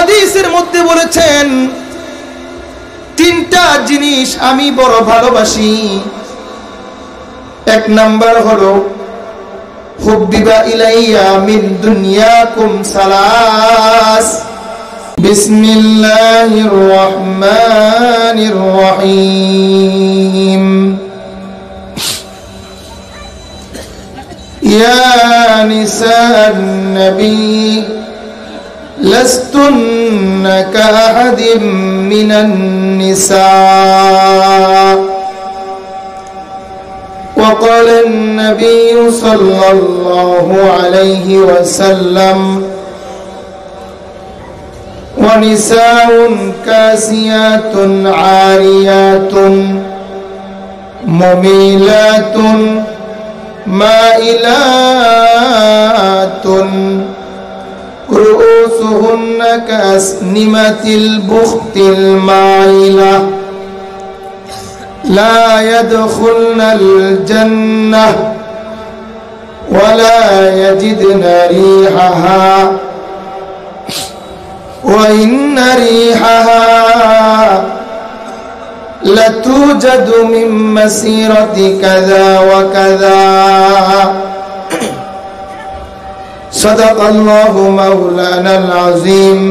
হাদিসের মধ্যে বলেছেন তিনটা জিনিস আমি বড় ভালোবাসি। এক নাম্বার হলো হুব্বিবা ইলাইয়া মিন দুনিয়াকুম সালাস। বিসমিল্লাহির রহমানির রহিম। ইয়া নিসান নবী লাস্তুন্না কাআহাদিম মিনান নিসা। وقال النبي صلى الله عليه وسلم ونساء كاسيات عاريات مميلات مائلات رؤوسهن كأسنمة البخت المائلة لا يدخلن الجنة ولا يجدن ريحها وإن ريحها لتوجد من مسيرة كذا وكذا صدق الله مولانا العظيم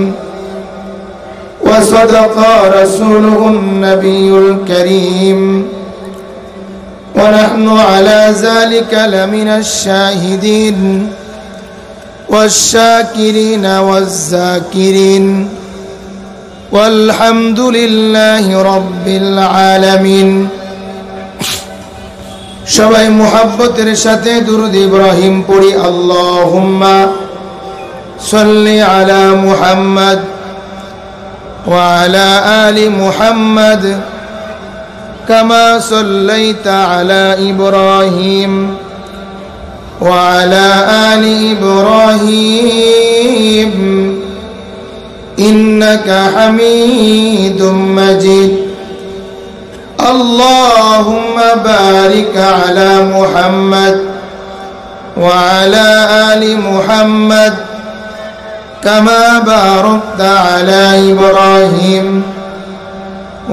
وصدق رسوله النبي الكريم ونحن على ذلك لمن الشاهدين والشاكرين والذاكرين والحمد لله رب العالمين। সবাই মুহাব্বতের সাথে দুরূদ ইব্রাহিম পড়ি। আল্লাহুম্মা সাল্লি আলা মুহাম্মদ وعلى آل محمد كما صليت على إبراهيم وعلى آل إبراهيم إنك حميد مجيد اللهم بارك على محمد وعلى آل محمد كما باركت على إبراهيم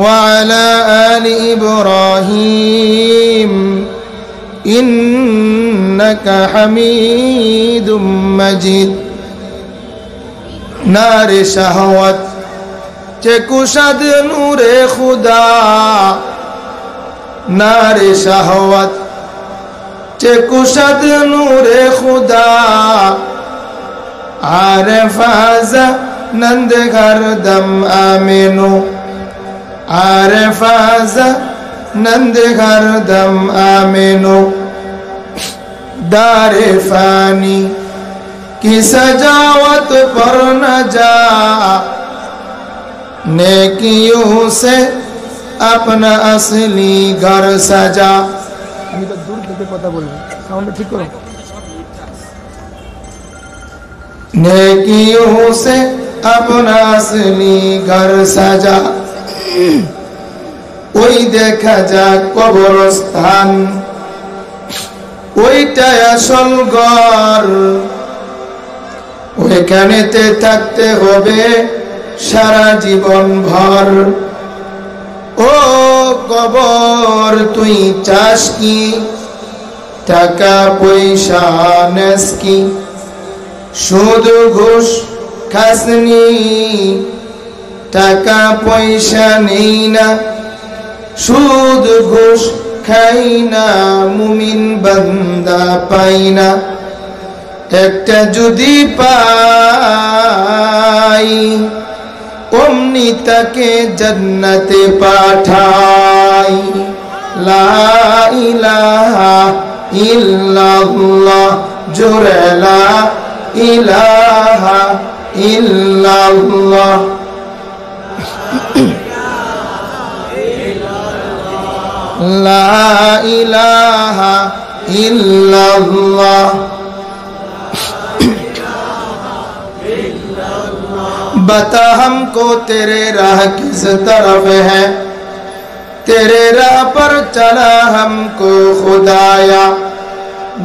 وعلى آل إبراهيم إنك حميد مجيد نار شهوت چکشد نور خدا نار شهوت چکشد نور خدا عارفازا نند گردم آمینو عارفازا نند گردم آمینو دار فانی کی سجاوت پر نہ جا نیکیوں سے اپنا اصلی گھر سجا। আমি তো দূর থেকে কথা বলবো, সাউন্ড ঠিক করো। नेकियों से अपना असली घर सजा ওই দেখা যাক কবরস্থান ওইটাই আসল ঘর ওইখানেতে থাকতে হবে সারা জীবন ভর। ও কবর তুই চাস কি টাকা পয়সা নেস কি সুদ ঘুষ খাসনি টাকা পয়সা নেই না সুদ ঘুষ খাই না মুমিন বান্দা পাই না একটা যদি পাই অমনি তাকে জান্নাতে পাঠাই। লা ইলাহা ইল্লাল্লাহ জোরে লা ইলাহা ইল্লাল্লাহ। লা ইলাহা इल्लल्लाह। बता हमको तेरे राह किस तरफ है, तेरे राह पर चला हमको खुदाया,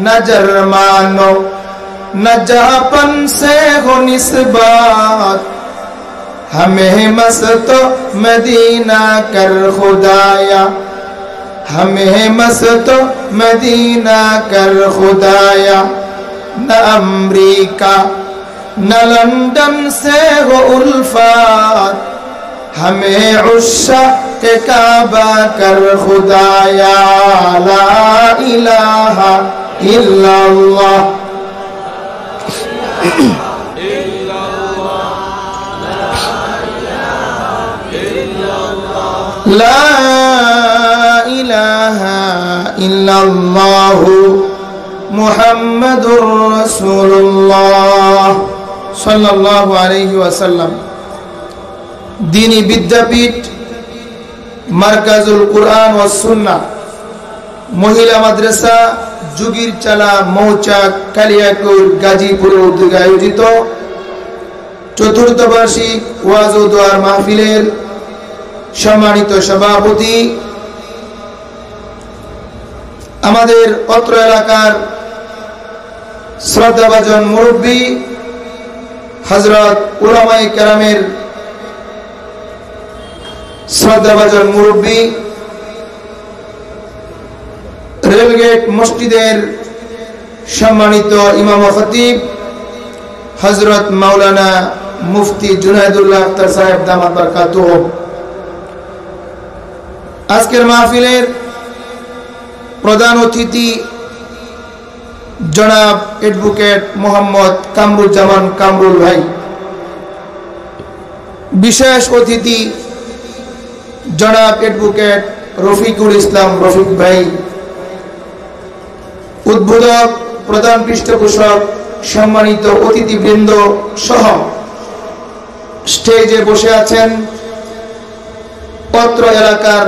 नजर मानो न जहापन से हो निस्बत, हमें मस्त मदीना कर खुदाया, हमें मस्त मदीना कर खुदाया। न अमरीका न लंदन से हो उल्फत, हमें उश्क़ काबा कर खुदाया। ला इलाहा इल्लल्लाह, ला इलाहा इल्लल्लाह मुहम्मदुर रसूलुल्लाह सल्लल्लाहु अलैहि वसल्लम। दीनी विद्यापीठ, मार्काजुल कुरआन व सुन्नाह, महिला माद्रासा, जुगिर चाला मौचाक, कालियाकुर, गाजीपुर उद्योगे आयोजित चतुर्थ बार्षिक ওয়াজ ও দোয়ার মাহফিলের সম্মানিত সভাপতি, আমাদের অত্র এলাকার শ্রদ্ধাভাজন মুরব্বী হযরত উলামায়ে কেরামের শ্রদ্ধাভাজন মুরব্বী, রেলগেট মসজিদের সম্মানিত ইমাম ও খতিব হযরত মাওলানা মুফতি জুনায়েদুল্লাহ আখতার সাহেব দামাত বারকাতুহু। আজকের মাহফিলের প্রধান অতিথি জনাব অ্যাডভোকেট মোহাম্মদ কামরুজ্জামান কামরুল ভাই, বিশেষ অতিথি জনাব অ্যাডভোকেট রফিকুল ইসলাম রফিক ভাই, উদ্বোধক, প্রধান পৃষ্ঠপোষক, সম্মানিত অতিথিবৃন্দ সহ স্টেজে বসে আছেন অত্র এলাকার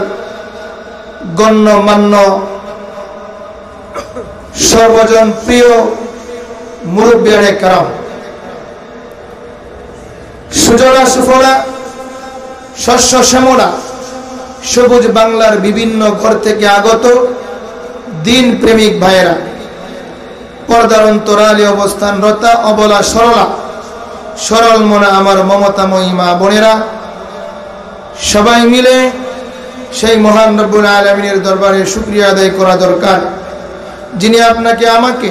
গণ্যমান্য সর্বজন প্রিয় মুরব্বিয়ানে কেরাম, সুজলা সুফলা শস্য শ্যামলা সবুজ বাংলার বিভিন্ন ঘর থেকে আগত দিন প্রেমিক ভাইয়েরা, পর্দার অন্তরালে অবস্থানরতা অবলা সরলা সরল মনা আমার মমতাময়ী মা বোনেরা, সবাই মিলে সেই মহান রব্বুল আলামিনের দরবারে শুকরিয়া আদায় করা দরকার, যিনি আপনাকে আমাকে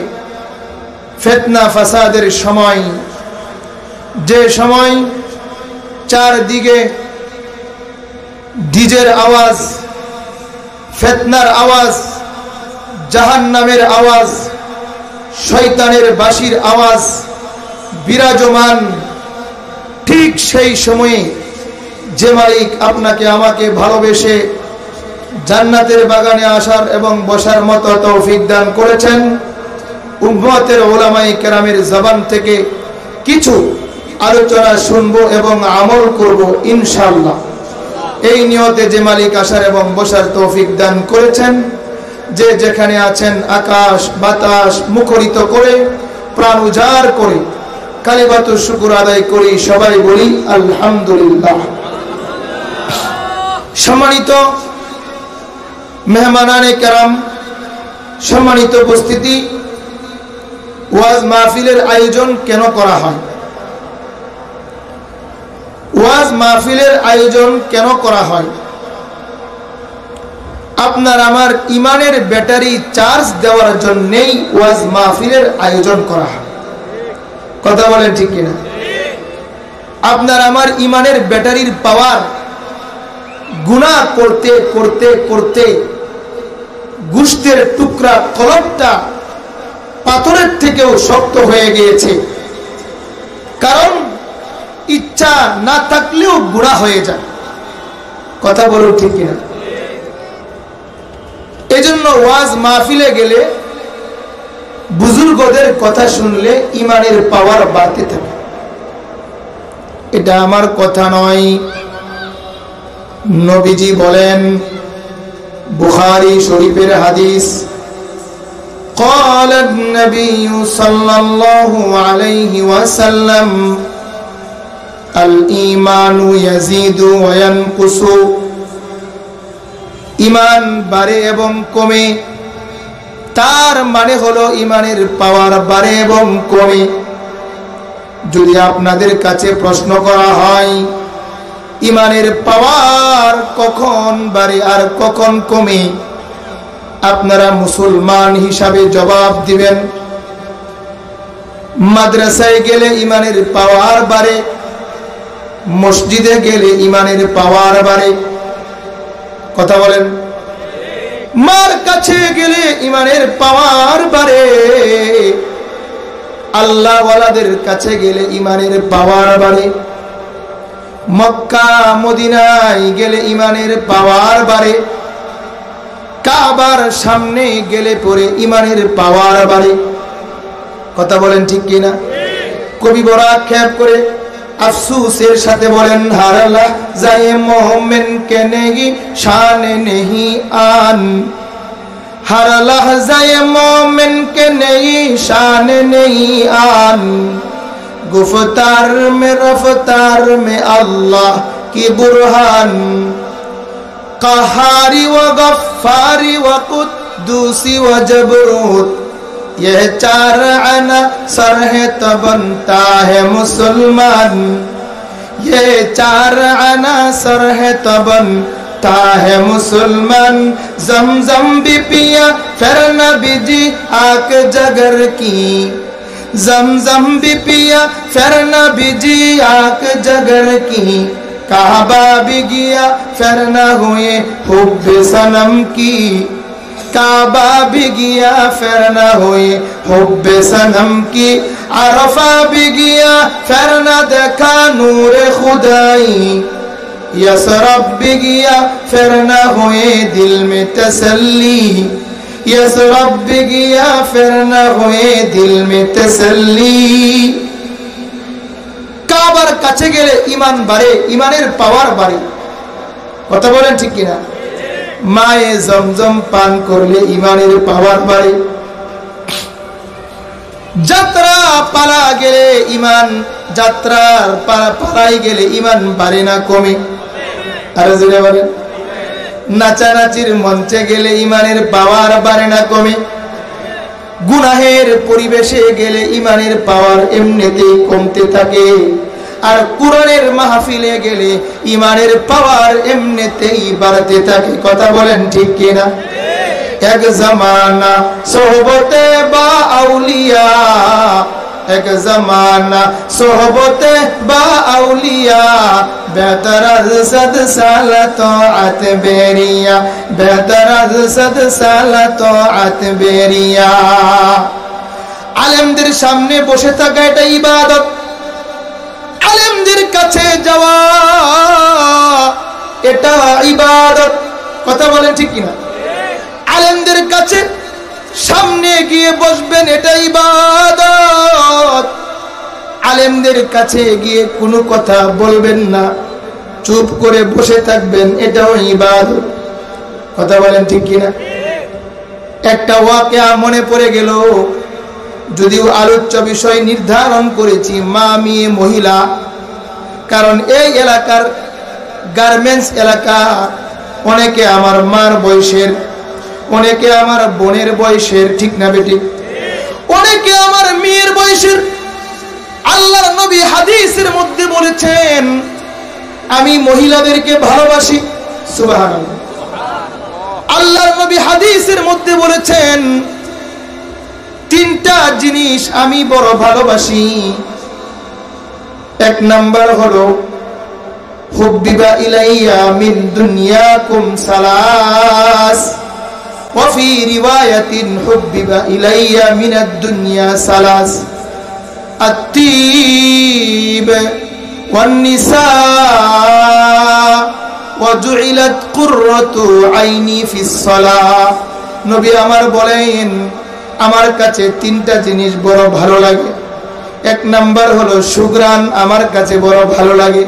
ফিতনা ফাসাদের সময়, যে সময় চারদিকে ডিজের আওয়াজ, ফিতনার আওয়াজ, জাহান্নামের আওয়াজ, শয়তানের বাঁশির আওয়াজ বিরাজমান, ঠিক সেই সময়ে যে মালিক আপনাকে আমাকে ভালোবেসে জান্নাতের বাগানে আসার এবং বসার মতো তৌফিক দান করেছেন, উম্মতের উলামায়ে কেরামের জবান থেকে কিছু আলোচনা শুনবো এবং আমল করব ইনশাআল্লাহ। এই নিয়তে যে মালিক আসার এবং বসার তৌফিক দান করেছেন, যে যেখানে আছেন আকাশ বাতাস মুখরিত করে প্রাণ উজাড় করে কালিমাতুশ শুকর আদায় করি, সবাই বলি আলহামদুলিল্লাহ। সম্মানিত মেহমানানে কেরাম, সম্মানিত উপস্থিতি, ওয়াজ মাহফিলের আয়োজন কেন করা হয়? ওয়াজ মাহফিলের আয়োজন কেন করা হয়? আপনার আমার ইমানের ব্যাটারি চার্জ দেওয়ার জন্যই ওয়াজ মাহফিলের আয়োজন করা হয়। কথা বলেন ঠিক কিনা? আপনার আমার ইমানের ব্যাটারির পাওয়ার গুনাহ করতে করতে করতে গোশতের টুকরা কলবটা পাথরের থেকেও শক্ত হয়ে গিয়েছে, কারণ ইচ্ছা না থাকলেও গুনাহ হয়ে যায়। কথা বলো ঠিক কিনা? এজন্য ওয়াজ মাহফিলে গেলে, বুজুর্গদের কথা শুনলে ইমানের পাওয়ার বাড়তে থাকে। এটা আমার কথা নয়, নবীজি বলেন, বুখারী শরীফের হাদিস, قال النبي صلى الله عليه وسلم الإيمان يزيد وينقص, ইমান বাড়ে এবং কমে, তার মানে হলো ইমানের পাওয়ার বাড়ে এবং কমে। যদি আপনাদের কাছে প্রশ্ন করা হয় ইমানের পাওয়ার কখন বাড়ে আর কখন কমে আপনারা মুসলমান হিসাবে জবাব দিবেন। মাদ্রাসায় গেলে ইমানের পাওয়ার বাড়ে, মসজিদে গেলে ইমানের পাওয়ার বাড়ে। কথা বলেন। মার কাছে গেলে ইমানের পাওয়ার বাড়ে, আল্লাহ ওয়ালাদের কাছে গেলে ইমানের পাওয়ার বাড়ে। মক্কা মদিনায় গেলে ইমানের পাওয়ার বাড়ে, কাবার সামনে গেলে পরে ইমানের পাওয়ার বাড়ে। কথা বলেন ঠিক কিনা? কবি বড় আক্ষেপ করে अफसोसेर साथे बोलें हर लहज़ाए मोमिन के नहीं शान नहीं आन, हर लहज़ाए मोमिन के नहीं शान नहीं आन, गुफ्तार में रफ्तार में अल्लाह की बुरहान, क़हारी व गफ़्फ़ारी व कुद्दूसी व जबरूत, यह चार अनासर है तो बनता है मुसलमान, ये चार अनासर है तो बनता है मुसलमान। ज़मज़म भी पिया फिर नबी जी आक जगर की, ज़मज़म भी पिया फिर नबी जी आक जगर की, काबा भी गया फिर न हुए हुब्बे सनम की, काबा भी गया फिर न हुए हुब्बे सनम की, अरफा भी गया फिर न देखा नूर खुदाई, यसरब भी गया फिर न हुए दिल में तसल्ली, यसरब भी गया फिर न हुए दिल में तसल्ली। काबार काछे गेले ईमान बाड़े, ईमानेर पावर बाड़े। कथा बोलेन ठीक किना? माए जमजम पान करले ईमानेर पावर बाड़े। যাত্রা পালা গেলে ঈমান, যাত্রার পালাই গেলে ঈমান বাড়ে না কমে? আর জোরে বলেন। নাচানাচির মঞ্চে গেলে ঈমানের পাওয়ার বাড়ে না কমে? গুনাহের পরিবেশে গেলে ঈমানের পাওয়ার এমনিতেই কমতে থাকে। আর কুরআনের মাহফিলে গেলে ঈমানের পাওয়ার এমনিতেই বাড়তে থাকে। কথা বলেন ঠিক কিনা? এক জমানা সোহবতে বা আউলিয়া, এক জমানা সোহবতে বা আউলিয়া, বেহতর আজ সদ সাল তাআত বেরিয়া, বেহতর আজ সদ সাল তাআত বেরিয়া। আলেমদের সামনে বসে থাকা এটা ইবাদত, আলেমদের কাছে যাওয়া এটা ইবাদত। কথা বলেন ঠিক কিনা? আলেমদের কাছে সামনে গিয়ে বসবেন এটা ইবাদত, আলেমদের কাছে গিয়ে কোনো কথা বলবেন না, চুপ করে বসে থাকবেন এটাও ইবাদত। কথা বলেন ঠিক কিনা? একটা ওয়াকিয়া মনে পড়ে গেল, যদিও আলোচ্য বিষয় নির্ধারণ করেছি মা মেয়ে মহিলা, কারণ এই এলাকার গার্মেন্টস এলাকা, অনেকে আমার মার বয়সের, অনেকে আমার বোনের বয়সের, ঠিক না বেটি? অনেকে আমার মেয়ের বয়সের। আল্লাহর নবী হাদিসের মধ্যে বলেছেন আমি মহিলাদেরকে ভালোবাসি। সুবহানাল্লাহ। আল্লাহর নবী হাদিসের মধ্যে বলেছেন তিনটা জিনিস আমি বড় ভালোবাসি। এক নাম্বার হলো হুব্বিবা ইলাইয়া মিন দুনিয়াকুম সালাস, وفي رواية حبب إلي من الدنيا ثلاث، الطيب والنساء وجعلت قرة عيني في الصلاة। নবী আমার বলেন আমার কাছে তিনটা জিনিস বড় ভালো লাগে। এক নাম্বার হলো সুঘ্রাণ, আমার কাছে বড় ভালো লাগে।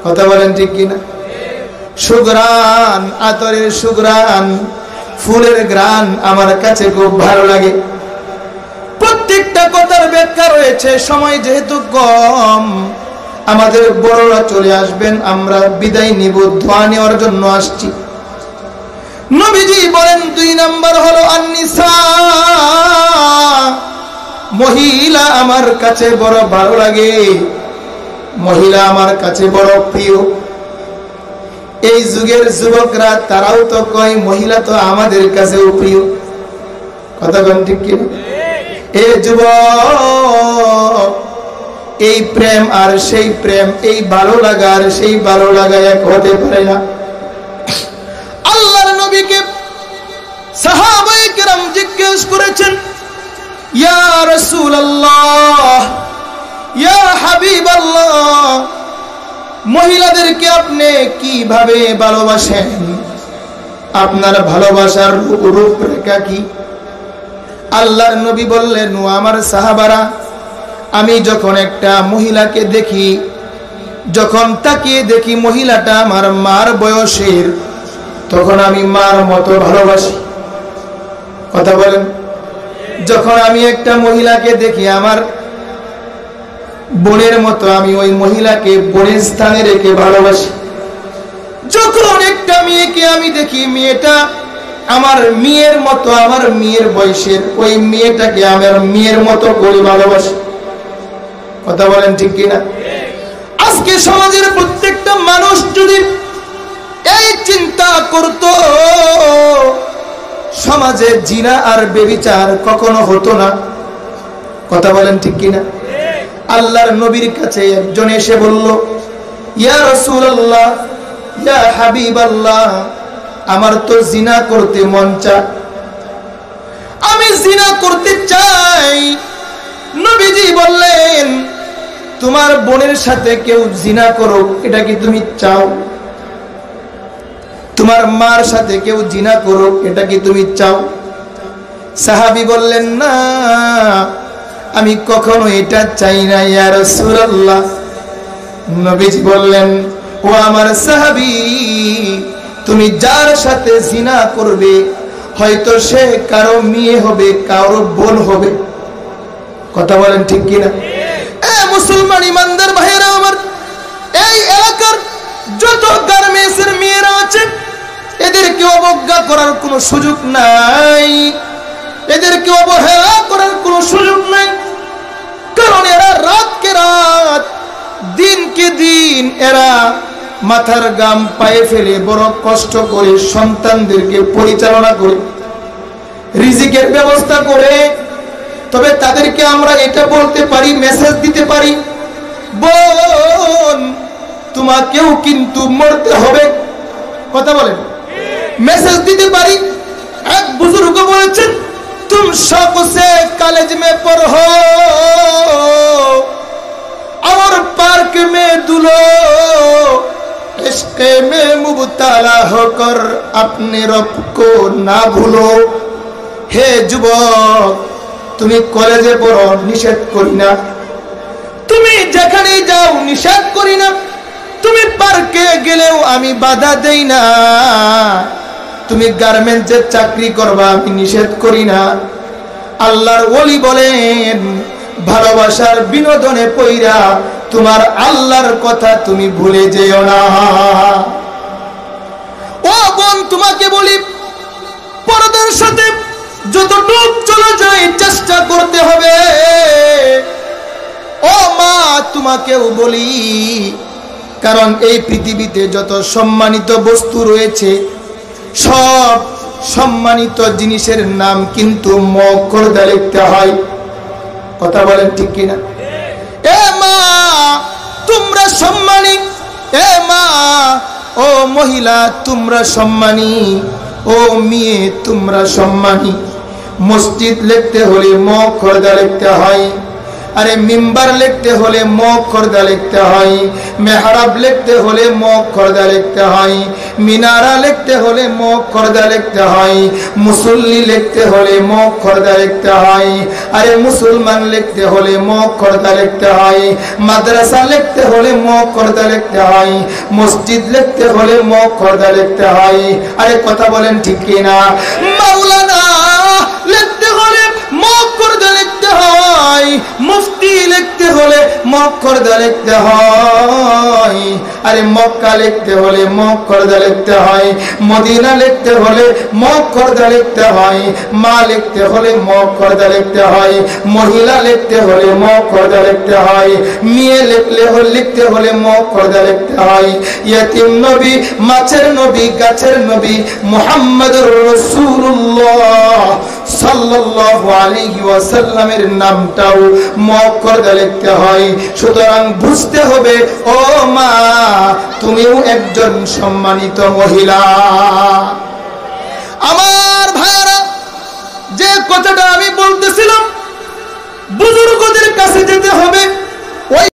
কথা বলেন ঠিক কিনা? সুঘ্রাণ, আতরের সুঘ্রাণ, ফুলের ঘ্রাণ আমার কাছে খুব ভালো লাগে। প্রত্যেকটা কথার ব্যাখ্যা রয়েছে, সময় যেহেতু কম আমাদের বড়রা চলে আসবেন, আমরা বিদায় নিব, দোয়া নেওয়ার জন্য আসছি। নবীজি বলেন দুই নাম্বার হলো আন-নিসা, মহিলা আমার কাছে বড় ভালো লাগে, মহিলা আমার কাছে বড় প্রিয়। এই যুগের যুবকরা তারাও তো কয় মহিলা তো আমাদের কাছেও প্রিয়। কথা বলেন ঠিক কি? এ যুবক, এই প্রেম আর সেই প্রেম, এই ভালো লাগা আর সেই ভালো লাগা এক হতে পারে না। আল্লাহর নবীকে সাহাবায়ে কেরাম জিজ্ঞেস করেছেন, ইয়া রাসূলুল্লাহ, ইয়া হাবিবাল্লাহ, মহিলাদেরকে আপনি কিভাবে ভালোবাসেন? আপনার ভালোবাসার রূপরেখা কি? আল্লাহর নবী বললেন, ও আমার সাহাবারা, আমি যখন একটা মহিলাকে দেখি, যখন তাকিয়ে দেখি মহিলাটা আমার মার বয়সের, তখন আমি মার মতো ভালোবাসি। কথা বলেন। যখন আমি একটা মহিলাকে দেখি আমার বোনের মতো, আমি ওই মহিলাকে বোনের স্থানে রেখে ভালোবাসি। যখন একটা মেয়েকে আমি দেখি মেয়েটা আমার মেয়ের মতো, আমার মেয়ের বয়সের, ওই মেয়েটাকে আমার মেয়ের মতো করে ভালোবাসি। কথা বলেন ঠিক কিনা? আজকে সমাজের প্রত্যেকটা মানুষ যদি এই চিন্তা করত, সমাজে জিনা আর ব্যভিচার কখনো হতো না। কথা বলেন ঠিক কিনা? আল্লাহর নবীর কাছে একজন এসে বলল, ইয়া রাসূলুল্লাহ, ইয়া হাবিবাল্লাহ, আমার তো জিনা করতে মন চায়, আমি জিনা করতে চাই। নবীজি বললেন, তোমার বোনের সাথে কেউ জিনা করুক, এটা কি তুমি চাও? তোমার মার সাথে কেউ জিনা করুক, এটা কি তুমি চাও? সাহাবী বললেন, না, আমি কখনো এটা চাই না ইয়া রাসূলুল্লাহ। নবীজি বললেন, ও আমার সাহাবী, তুমি যার সাথে জিনা করবে, হয়তো সে কারো মেয়ে হবে, কারো বোন হবে। কথা বলেন ঠিক কিনা? মুসলমান ইমানদার ভাইয়েরা আমার, এই এলাকার যত গার্মেন্টসের মেয়েরা আছে, এদেরকে অবজ্ঞা করার কোনো সুযোগ নাই, এদেরকে অবহেলা করার কোনো সুযোগ নাই। কারণ এরা রাতকে রাত, দিনকে দিন এরা মাথার গাম পায়ে ফেলে বড় কষ্ট করে সন্তানদেরকে পরিচালনা করে, রিজিকের ব্যবস্থা করে। তবে তাদেরকে আমরা এটা বলতে পারি, মেসেজ দিতে পারি, বোন তোমাকেও কিন্তু মরতে হবে। কথা বলেন। মেসেজ দিতে পারি। এক বুজুর্গ বলেছেন, তুম শौक से कॉलेज में पढ़ो और पार्क में दुलो, इश्क में मुबतला होकर अपने रब को ना भूलो। হে যুবক, তুমি কলেজে পড়ো, নিষেধ করি না, তুমি যেখানে যাও নিষেধ করি না, তুমি পার্কে গেলেও আমি বাধা দেই না, তুমি গার্মেন্টসে চাকরি করবা, আমি নিষেধ করি না। আল্লাহর ওলি বলেন, ভালোবাসার বিনোদনে পইরা তোমার আল্লাহর কথা তুমি ভুলে যেও না। ও বোন, তোমাকে বলি, পর্দার সাথে যতটুক চলে যায় চেষ্টা করতে হবে। ও মা, তোমাকেও বলি, কারণ এই পৃথিবীতে যত সম্মানিত বস্তু রয়েছে, সব সম্মানিত জিনিসের নাম কিন্তু মকরদা লিখতে হয়। কথা বলেন ঠিক কিনা? এ মা, তোমরা সম্মানী। এ মা, ও মহিলা, তোমরা সম্মানী। ও মেয়ে, তোমরা সম্মানী। মসজিদ লিখতে হলে মকরদা লিখতে হয়। আরে মিম্বার লিখতে হলে মকরদা লিখতে হয়। মেহরাব লিখতে হলে মকরদা লিখতে হয়। মিনারা লিখতে হলে মকরদা লিখতে হয়। মুসল্লি লিখতে হলে মকরদা লিখতে হয়। আরে মুসলমান লিখতে হলে মকরদা লিখতে হয়। মাদ্রাসা লিখতে হলে মকরদা লিখতে হয়। মসজিদ লিখতে হলে মকরদা লিখতে হয়। আরে কথা বলেন ঠিক কিনা? মাওলানা লিখতে হলে মকরদা লিখতে হয়। মুফতি লিখতে হলে মকরদা লিখতে হয়। আরে মক্কা লিখতে হলে মক্করদা লিখতে হয়, মদিনা লিখতে হলে মক্করদা লিখতে হয়, মা লিখতে হলে মক্করদা লিখতে হয়, মহিলা লিখতে হলে মক্করদা লিখতে হয়, মেয়ে লিখতে হলে মক্করদা লিখতে হয়। ইয়তিম নবী, মাছের নবী, গাছের নবী মুহাম্মদুর রাসূলুল্লাহ সাল্লাল্লাহু আলাইহি ওয়াসাল্লামের নামটাও মক্করদা লিখতে হয়। সুতরাং বুঝতে হবে ও মা, তুমিও একজন সম্মানিত মহিলা। আমার ভাইরা, যে কথাটা আমি বলতেছিলাম, বুজুর্গদের কাছে যেতে হবে।